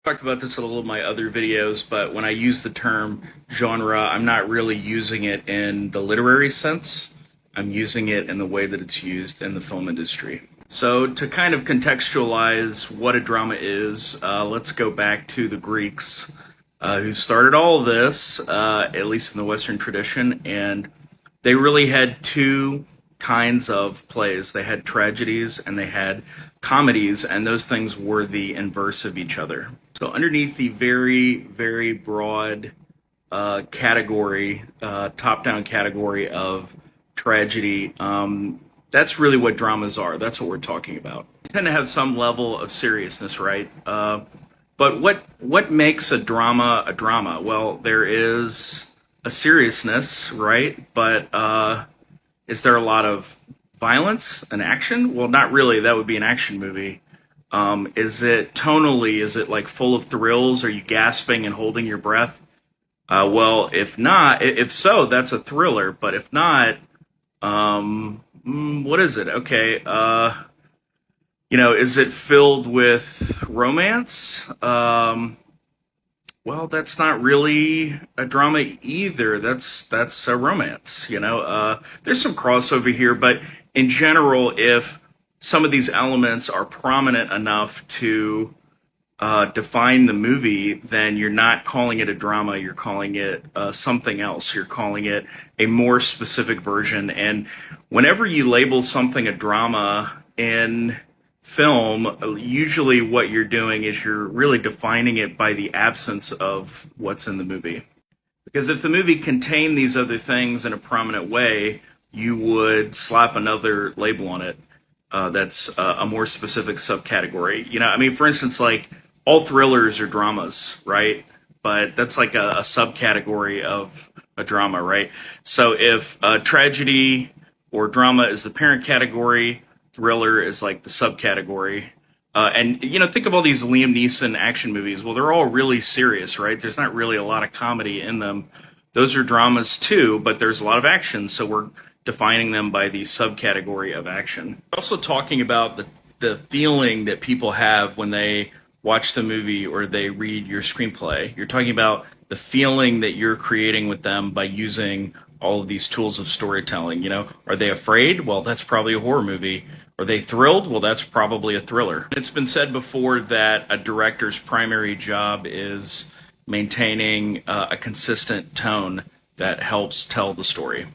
Talked about this in a little of my other videos, but when I use the term genre, I'm not really using it in the literary sense. I'm using it in the way that it's used in the film industry. So, to kind of contextualize what a drama is, let's go back to the Greeks, who started all of this, at least in the Western tradition, and they really had two kinds of plays. They had tragedies and they had comedies, and those things were the inverse of each other. So, underneath the very, very broad category, top down category of tragedy, that's really what dramas are. That's what we're talking about. They tend to have some level of seriousness, right? But what makes a drama a drama? Well, there is a seriousness, right? But is there a lot of violence and action? Well, not really. That would be an action movie. Is it tonally? Is it like full of thrills? Are you gasping and holding your breath? Well, if not, if so, that's a thriller. But if not, what is it? Okay, is it filled with romance? Well, that's not really a drama either. That's a romance. There's some crossover here, but in general, if some of these elements are prominent enough to define the movie, then you're not calling it a drama. You're calling it something else. You're calling it a more specific version. And whenever you label something a drama in film, usually what you're doing is you're really defining it by the absence of what's in the movie. Because if the movie contained these other things in a prominent way, you would slap another label on it that's a more specific subcategory. For instance, like all thrillers are dramas, right? But that's like a subcategory of a drama, right? So if tragedy or drama is the parent category, thriller is like the subcategory. And think of all these Liam Neeson action movies. Well, they're all really serious, right? There's not really a lot of comedy in them. Those are dramas too, but there's a lot of action, so we're defining them by the subcategory of action. We're also talking about the feeling that people have when they watch the movie or they read your screenplay. You're talking about the feeling that you're creating with them by using all of these tools of storytelling. Are they afraid? Well, that's probably a horror movie. Are they thrilled? Well, that's probably a thriller. It's been said before that a director's primary job is maintaining a consistent tone that helps tell the story.